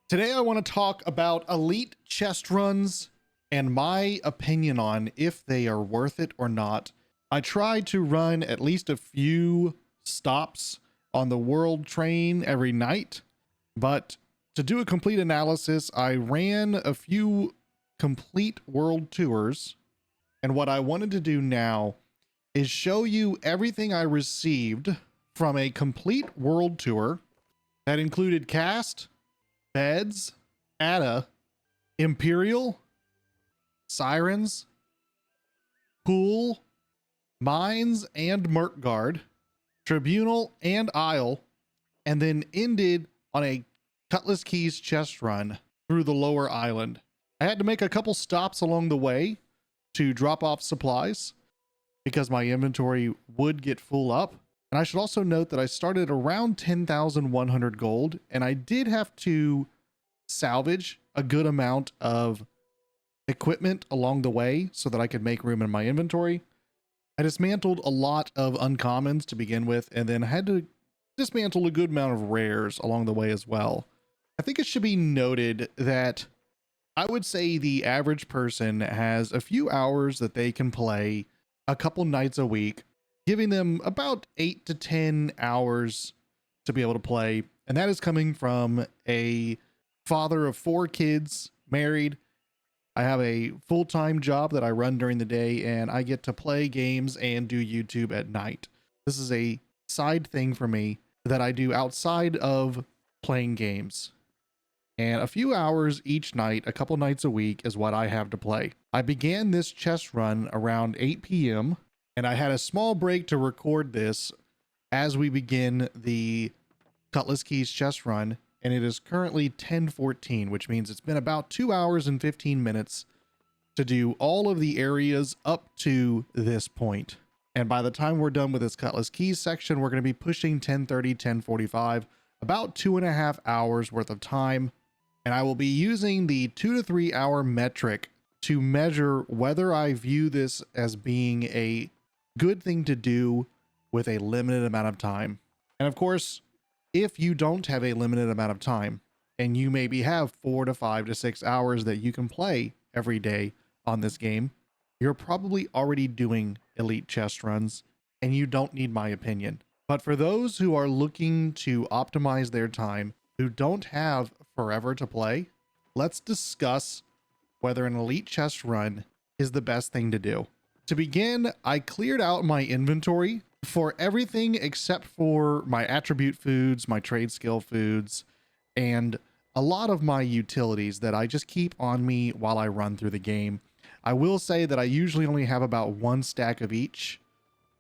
Today I want to talk about elite chest runs and my opinion on if they are worth it or not. I try to run at least a few stops on the world train every night, but to do a complete analysis, I ran a few complete world tours, and what I wanted to do now is show you everything I received from a complete world tour that included cast, beds, ATA, Imperial, Sirens, Pool, Mines and Merkguard, Tribunal and Isle, and then ended on a Cutlass Keys chest run through the lower island. I had to make a couple stops along the way to drop off supplies because my inventory would get full up. And I should also note that I started around 10,100 gold, and I did have to salvage a good amount of equipment along the way so that I could make room in my inventory. I dismantled a lot of uncommons to begin with, and then I had to dismantle a good amount of rares along the way as well. I think it should be noted that I would say the average person has a few hours that they can play a couple nights a week, giving them about 8 to 10 hours to be able to play. And that is coming from a father of 4 kids, married. I have a full-time job that I run during the day, and I get to play games and do YouTube at night. This is a side thing for me that I do outside of playing games. And a few hours each night, a couple nights a week, is what I have to play. I began this chest run around 8 p.m., and I had a small break to record this as we begin the Cutlass Keys chest run, and it is currently 10:14, which means it's been about 2 hours and 15 minutes to do all of the areas up to this point. And by the time we're done with this Cutlass Keys section, we're going to be pushing 10:30, 10:45, about 2.5 hours worth of time. And I will be using the 2 to 3 hour metric to measure whether I view this as being a good thing to do with a limited amount of time. And of course, if you don't have a limited amount of time and you maybe have 4 to 5 to 6 hours that you can play every day on this game, you're probably already doing elite chest runs and you don't need my opinion. But for those who are looking to optimize their time, who don't have forever to play, let's discuss whether an elite chest run is the best thing to do. To begin, I cleared out my inventory for everything except for my attribute foods, my trade skill foods, and a lot of my utilities that I just keep on me while I run through the game. I will say that I usually only have about 1 stack of each.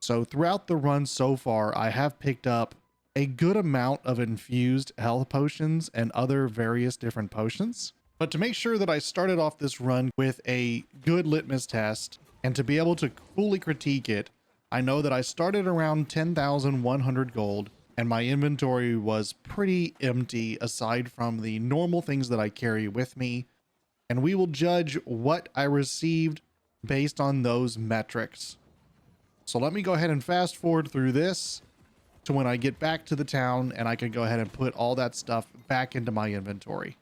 So throughout the run so far, I have picked up a good amount of infused health potions and other various different potions. But to make sure that I started off this run with a good litmus test and to be able to fully critique it, I know that I started around 10,100 gold and my inventory was pretty empty aside from the normal things that I carry with me. And we will judge what I received based on those metrics. So let me go ahead and fast forward through this to when I get back to the town and I can go ahead and put all that stuff back into my inventory.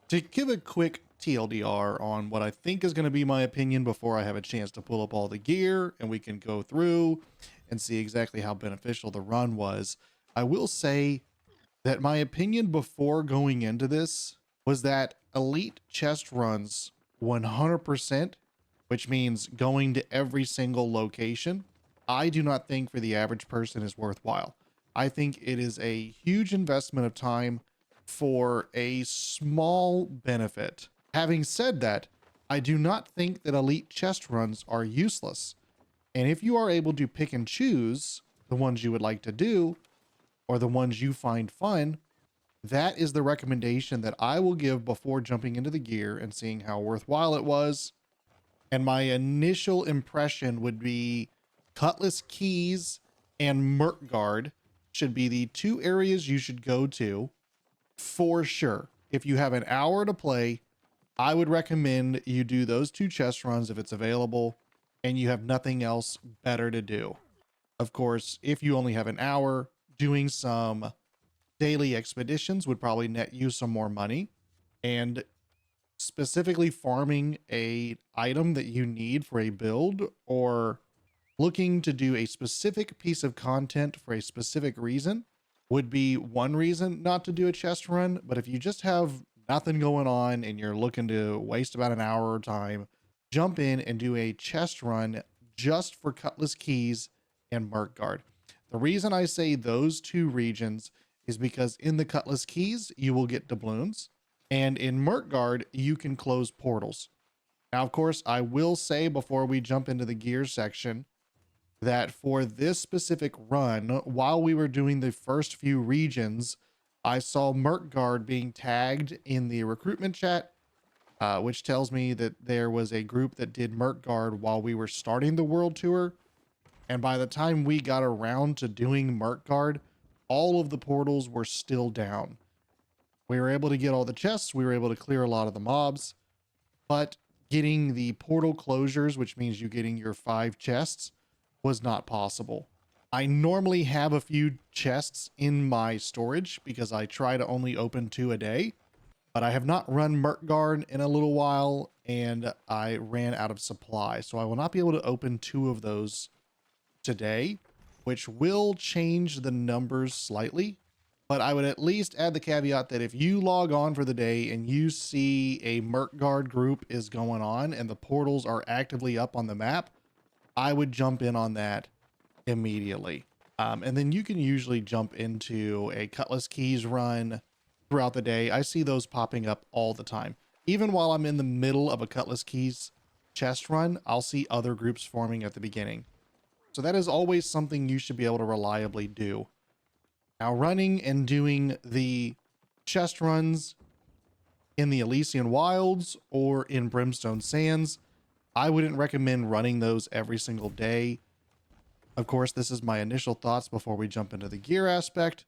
To give a quick TLDR on what I think is going to be my opinion before I have a chance to pull up all the gear and we can go through and see exactly how beneficial the run was, I will say that my opinion before going into this was that elite chest runs 100%, which means going to every single location, I do not think for the average person is worthwhile. I think it is a huge investment of time for a small benefit. Having said that, I do not think that elite chest runs are useless. And if you are able to pick and choose the ones you would like to do, or the ones you find fun, that is the recommendation that I will give before jumping into the gear and seeing how worthwhile it was. And my initial impression would be Cutlass Keys and Merkguard should be the 2 areas you should go to for sure. If you have an hour to play, I would recommend you do those 2 chest runs if it's available and you have nothing else better to do. Of course, if you only have an hour, doing some daily expeditions would probably net you some more money. and specifically farming a item that you need for a build, or looking to do a specific piece of content for a specific reason, would be one reason not to do a chest run. But if you just have nothing going on and you're looking to waste about an hour of time, jump in and do a chest run just for Cutlass Keys and Merkgard. The reason I say those two regions is because in the Cutlass Keys, you will get doubloons, and in Merkgard, you can close portals. Now, of course, I will say before we jump into the gear section that for this specific run, while we were doing the first few regions, I saw Merkgard being tagged in the recruitment chat, which tells me that there was a group that did Merkgard while we were starting the world tour. And by the time we got around to doing Merkgard, all of the portals were still down. We were able to get all the chests. We were able to clear a lot of the mobs, but getting the portal closures, which means you getting your 5 chests, was not possible. I normally have a few chests in my storage because I try to only open 2 a day, but I have not run Merkgard in a little while and I ran out of supply. So I will not be able to open 2 of those today, which will change the numbers slightly. But I would at least add the caveat that if you log on for the day and you see a Merkgard group is going on and the portals are actively up on the map, I would jump in on that immediately. And then you can usually jump into a Cutlass Keys run throughout the day. I see those popping up all the time. Even while I'm in the middle of a Cutlass Keys chest run, I'll see other groups forming at the beginning. So that is always something you should be able to reliably do. Now, running and doing the chest runs in the Elysian Wilds or in Brimstone Sands, I wouldn't recommend running those every single day. Of course, this is my initial thoughts before we jump into the gear aspect.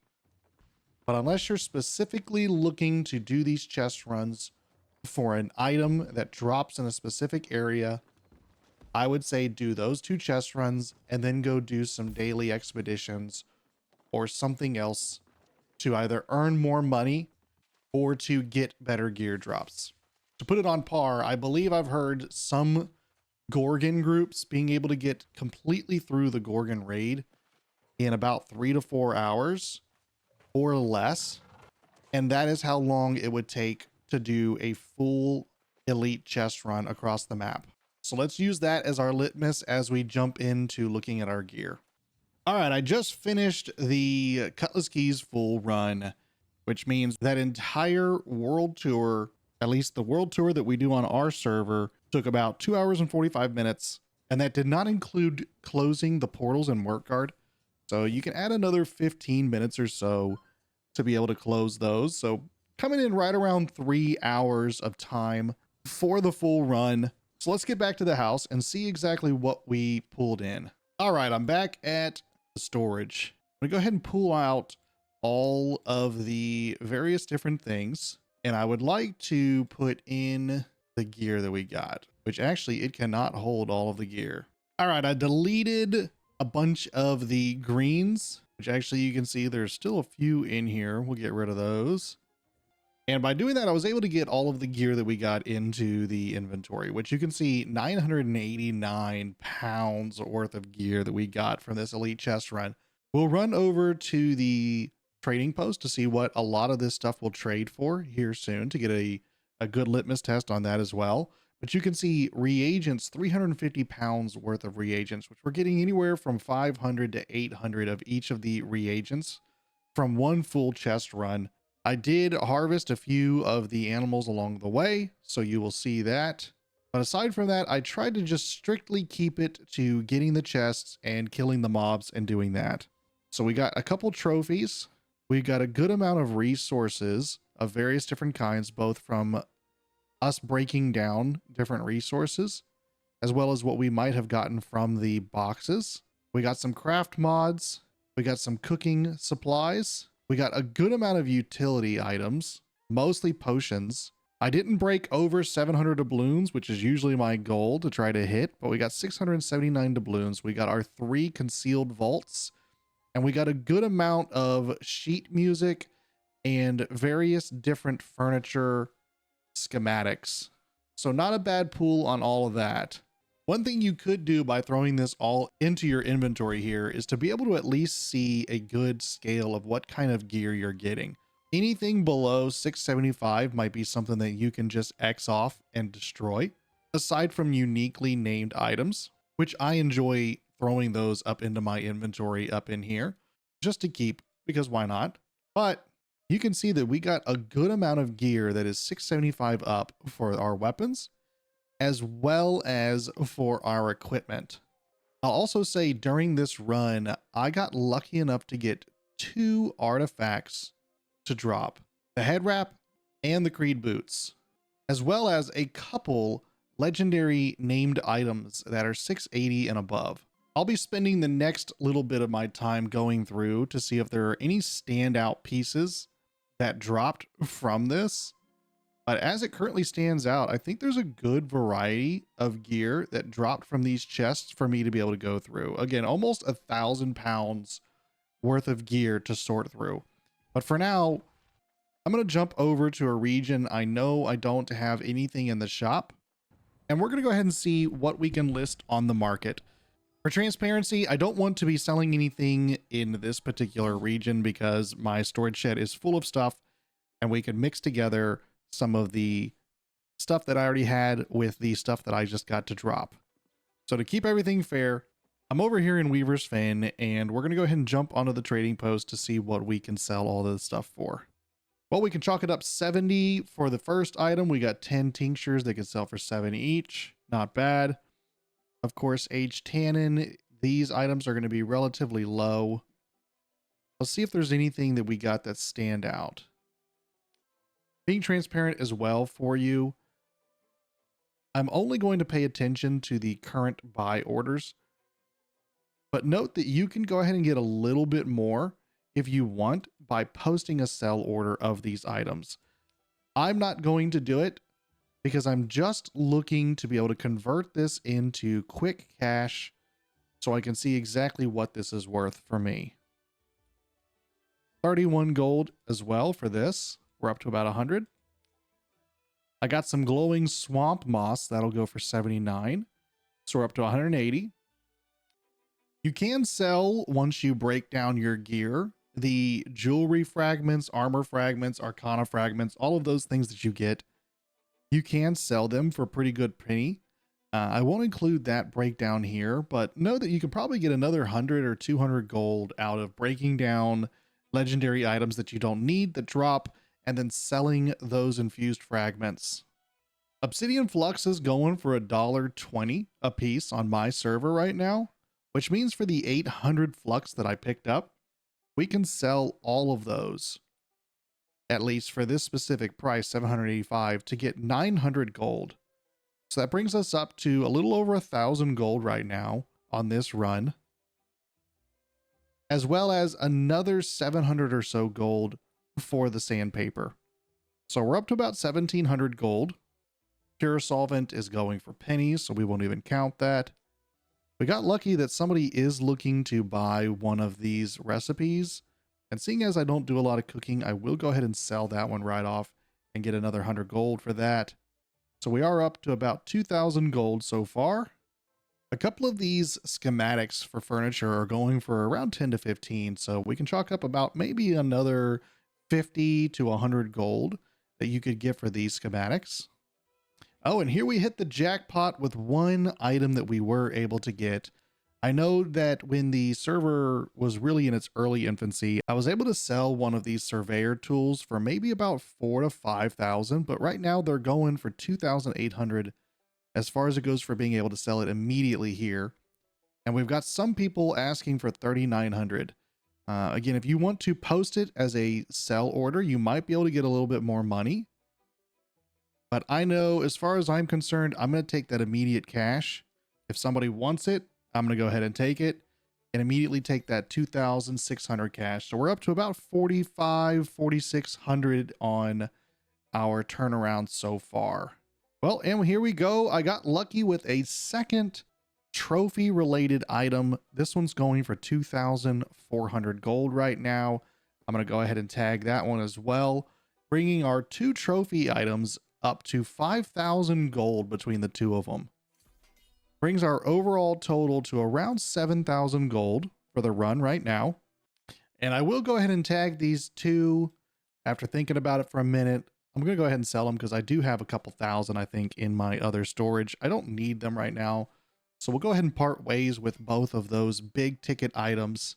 But unless you're specifically looking to do these chest runs for an item that drops in a specific area, I would say do those 2 chest runs and then go do some daily expeditions or something else to either earn more money or to get better gear drops. To put it on par, I believe I've heard some Gorgon groups being able to get completely through the Gorgon raid in about 3 to 4 hours or less. And that is how long it would take to do a full elite chest run across the map. So let's use that as our litmus as we jump into looking at our gear. All right, I just finished the Cutlass Keys full run, which means that entire world tour, at least the world tour that we do on our server, took about 2 hours and 45 minutes. And that did not include closing the portals in Merkgard. So you can add another 15 minutes or so to be able to close those. So coming in right around 3 hours of time for the full run. So let's get back to the house and see exactly what we pulled in. All right, I'm back at the storage. I'm gonna go ahead and pull out all of the various different things. And I would like to put in the gear that we got, which actually it cannot hold all of the gear. All right, I deleted a bunch of the greens, which actually you can see there's still a few in here. We'll get rid of those. And by doing that, I was able to get all of the gear that we got into the inventory, which you can see 989 pounds worth of gear that we got from this elite chest run. We'll run over to the trading post to see what a lot of this stuff will trade for here soon to get a good litmus test on that as well. But you can see reagents, 350 pounds worth of reagents, which we're getting anywhere from 500 to 800 of each of the reagents from one full chest run. I did harvest a few of the animals along the way, so you will see that. But aside from that, I tried to just strictly keep it to getting the chests and killing the mobs and doing that. So we got a couple trophies. We got a good amount of resources of various different kinds, both from us breaking down different resources, as well as what we might have gotten from the boxes. We got some craft mods. We got some cooking supplies. We got a good amount of utility items, mostly potions. I didn't break over 700 doubloons, which is usually my goal to try to hit, but we got 679 doubloons. We got our 3 concealed vaults, and we got a good amount of sheet music and various different furniture schematics. So not a bad pool on all of that. One thing you could do by throwing this all into your inventory here is to be able to at least see a good scale of what kind of gear you're getting. Anything below 675 might be something that you can just X off and destroy, aside from uniquely named items, which I enjoy throwing those up into my inventory up in here just to keep, because why not? But you can see that we got a good amount of gear that is 675 up for our weapons, as well as for our equipment. I'll also say during this run, I got lucky enough to get 2 artifacts to drop: the head wrap and the Creed boots, as well as a couple legendary named items that are 680 and above. I'll be spending the next little bit of my time going through to see if there are any standout pieces that dropped from this. But as it currently stands out, I think there's a good variety of gear that dropped from these chests for me to be able to go through. Again, almost 1,000 pounds worth of gear to sort through. But for now, I'm going to jump over to a region I know I don't have anything in the shop, and we're going to go ahead and see what we can list on the market. For transparency, I don't want to be selling anything in this particular region because my storage shed is full of stuff, and we can mix together some of the stuff that I already had with the stuff that I just got to drop. So to keep everything fair, I'm over here in Weaver's Fen, and we're going to go ahead and jump onto the trading post to see what we can sell all this stuff for. Well, we can chalk it up 70 for the first item. We got 10 tinctures that can sell for 70 each. Not bad. Of course, aged tannin. These items are going to be relatively low. Let's see if there's anything that we got that stand out. Being transparent as well for you, I'm only going to pay attention to the current buy orders. But note that you can go ahead and get a little bit more if you want by posting a sell order of these items. I'm not going to do it because I'm just looking to be able to convert this into quick cash so I can see exactly what this is worth for me. 31 gold as well for this. We're up to about 100. I got some glowing swamp moss. That'll go for 79. So we're up to 180. You can sell, once you break down your gear, the jewelry fragments, armor fragments, arcana fragments, all of those things that you get. You can sell them for a pretty good penny. I won't include that breakdown here, but know that you can probably get another 100 or 200 gold out of breaking down legendary items that you don't need that drop, and then selling those infused fragments. Obsidian flux is going for $1.20 a piece on my server right now, which means for the 800 flux that I picked up, we can sell all of those, at least for this specific price, 785, to get 900 gold. So that brings us up to a little over 1,000 gold right now on this run, as well as another 700 or so gold for the sandpaper. So we're up to about 1,700 gold. Pure solvent is going for pennies, so we won't even count that. We got lucky that somebody is looking to buy one of these recipes, and seeing as I don't do a lot of cooking, I will go ahead and sell that one right off and get another 100 gold for that. So we are up to about 2,000 gold so far. A couple of these schematics for furniture are going for around 10 to 15, so we can chalk up about maybe another 50 to 100 gold that you could get for these schematics. Oh, and here we hit the jackpot with one item that we were able to get. I know that when the server was really in its early infancy, I was able to sell one of these surveyor tools for maybe about 4,000 to 5,000, but right now they're going for 2,800 as far as it goes for being able to sell it immediately here. And we've got some people asking for 3,900. Again, if you want to post it as a sell order, you might be able to get a little bit more money. But I know, as far as I'm concerned, I'm going to take that immediate cash. If somebody wants it, I'm going to go ahead and take it and immediately take that 2,600 cash. So we're up to about 4,600 on our turnaround so far. Well, and here we go. I got lucky with a second trophy related item. This one's going for 2,400 gold right now. I'm going to go ahead and tag that one as well, bringing our two trophy items up to 5,000 gold between the two of them. Brings our overall total to around 7,000 gold for the run right now. And I will go ahead and tag these two after thinking about it for a minute. I'm going to go ahead and sell them because I do have a couple thousand, I think, in my other storage. I don't need them right now. So we'll go ahead and part ways with both of those big ticket items.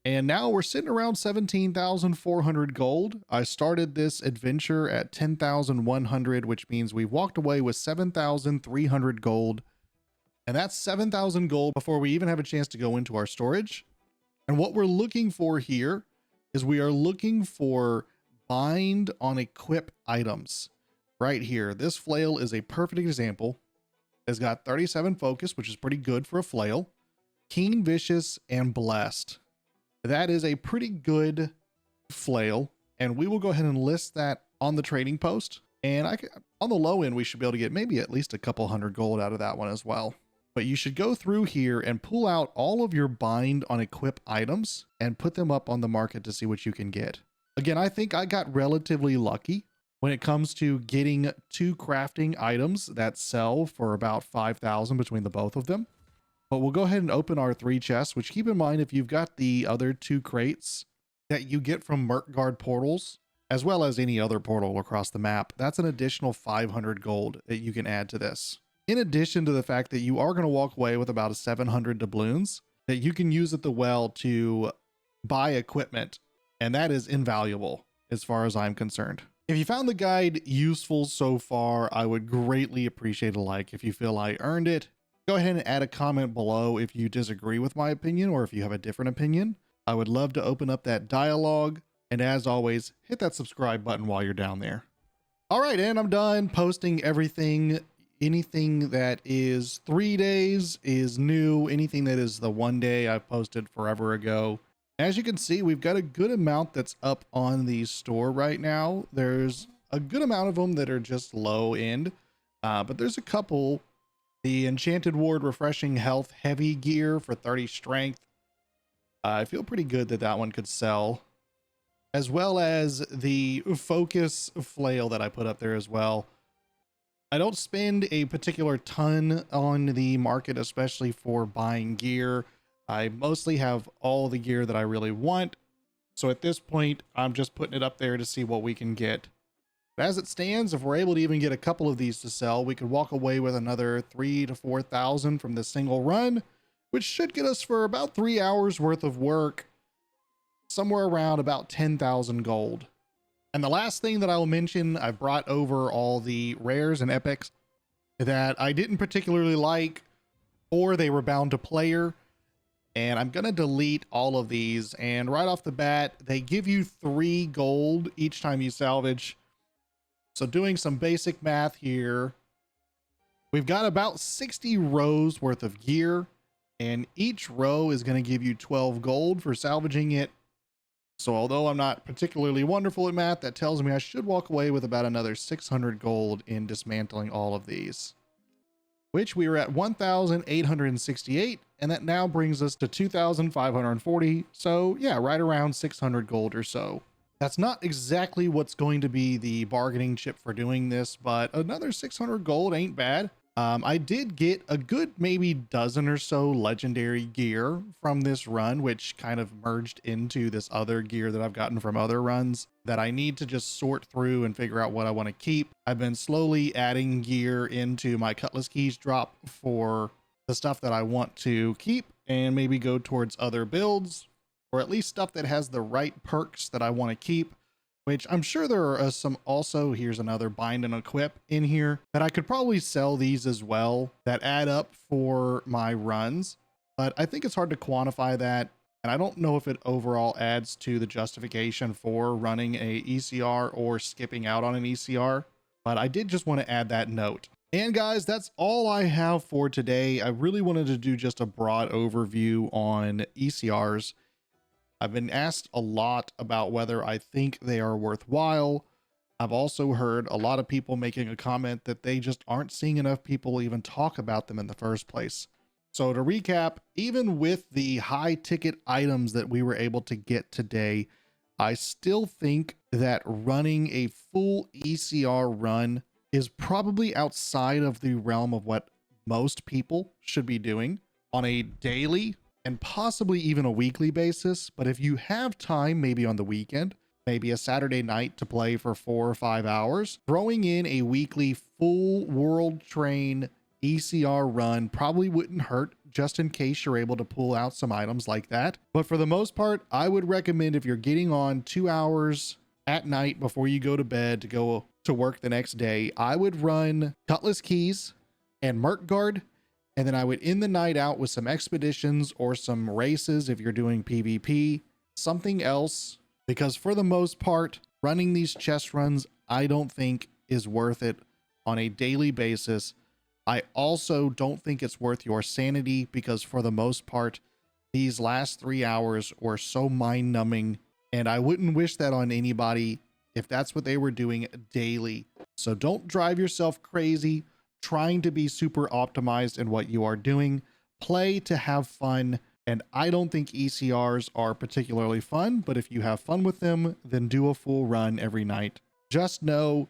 And now we're sitting around 17,400 gold. I started this adventure at 10,100, which means we walked away with 7,300 gold. And that's 7,000 gold before we even have a chance to go into our storage. And what we're looking for here is we are looking for bind on equip items right here. This flail is a perfect example. It's got 37 focus, which is pretty good for a flail. Keen, vicious, and blessed. That is a pretty good flail, and we will go ahead and list that on the trading post. And on the low end, we should be able to get maybe at least a couple hundred gold out of that one as well. But you should go through here and pull out all of your bind on equip items and put them up on the market to see what you can get. Again, I think I got relatively lucky when it comes to getting 2 crafting items that sell for about 5,000 between the both of them. But we'll go ahead and open our 3 chests, which keep in mind if you've got the other 2 crates that you get from Merkgard portals, as well as any other portal across the map, that's an additional 500 gold that you can add to this. In addition to the fact that you are going to walk away with about a 700 doubloons that you can use at the well to buy equipment, and that is invaluable as far as I'm concerned. If you found the guide useful so far, I would greatly appreciate a like. If you feel I earned it, go ahead and add a comment below if you disagree with my opinion or if you have a different opinion. I would love to open up that dialogue. And as always, hit that subscribe button while you're down there. All right, and I'm done posting everything. Anything that is 3 days is new. Anything that is the 1 day I posted forever ago. As you can see, we've got a good amount that's up on the store right now. There's a good amount of them that are just low end, but there's a couple. The Enchanted Ward Refreshing Health Heavy Gear for 30 strength. I feel pretty good that that one could sell. As well as the Focus Flail that I put up there as well. I don't spend a particular ton on the market, especially for buying gear. I mostly have all the gear that I really want. So at this point, I'm just putting it up there to see what we can get. But as it stands, if we're able to even get a couple of these to sell, we could walk away with another 3,000 to 4,000 from this single run, which should get us for about 3 hours worth of work, somewhere around about 10,000 gold. And the last thing that I will mention, I brought over all the rares and epics that I didn't particularly like, or they were bound to player. And I'm going to delete all of these. And right off the bat, they give you 3 gold each time you salvage. So doing some basic math here, we've got about 60 rows worth of gear, and each row is going to give you 12 gold for salvaging it. So although I'm not particularly wonderful at math, that tells me I should walk away with about another 600 gold in dismantling all of these, which we were at 1,868, and that now brings us to 2,540. So yeah, right around 600 gold or so. That's not exactly what's going to be the bargaining chip for doing this, but another 600 gold ain't bad. I did get a good maybe dozen or so legendary gear from this run, which kind of merged into this other gear that I've gotten from other runs that I need to just sort through and figure out what I want to keep. I've been slowly adding gear into my Cutlass Keys drop for the stuff that I want to keep and maybe go towards other builds, or at least stuff that has the right perks that I want to keep, which I'm sure there are some also. Here's another bind and equip in here that I could probably sell these as well that add up for my runs, but I think it's hard to quantify that. And I don't know if it overall adds to the justification for running a ECR or skipping out on an ECR, but I did just want to add that note. And guys, that's all I have for today. I really wanted to do just a broad overview on ECRs. I've been asked a lot about whether I think they are worthwhile. I've also heard a lot of people making a comment that they just aren't seeing enough people even talk about them in the first place. So to recap, even with the high ticket items that we were able to get today, I still think that running a full ECR run is probably outside of the realm of what most people should be doing on a daily and possibly even a weekly basis. But if you have time, maybe on the weekend, maybe a Saturday night to play for 4 or 5 hours, throwing in a weekly full world train ECR run probably wouldn't hurt, just in case you're able to pull out some items like that. But for the most part, I would recommend, if you're getting on 2 hours at night before you go to bed to go to work the next day, I would run Cutlass Keys and Merc Guard, and then I would end the night out with some expeditions or some races if you're doing PvP, something else, because for the most part, running these chest runs, I don't think is worth it on a daily basis. I also don't think it's worth your sanity, because for the most part, these last 3 hours were so mind numbing, and I wouldn't wish that on anybody if that's what they were doing daily. So don't drive yourself crazy trying to be super optimized in what you are doing. Play to have fun. And I don't think ECRs are particularly fun, but if you have fun with them, then do a full run every night. Just know,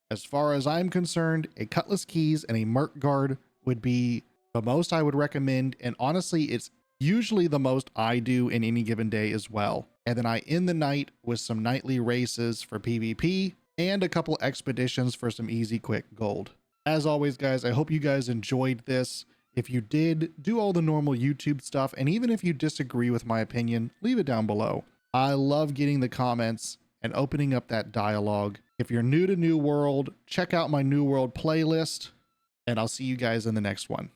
as far as I'm concerned, a Cutlass Keys and a Merc Guard would be the most I would recommend. And honestly, it's usually the most I do in any given day as well. And then I end the night with some nightly races for PvP and a couple expeditions for some easy, quick gold. As always, guys, I hope you guys enjoyed this. If you did, do all the normal YouTube stuff. And even if you disagree with my opinion, leave it down below. I love getting the comments and opening up that dialogue. If you're new to New World, check out my New World playlist, and I'll see you guys in the next one.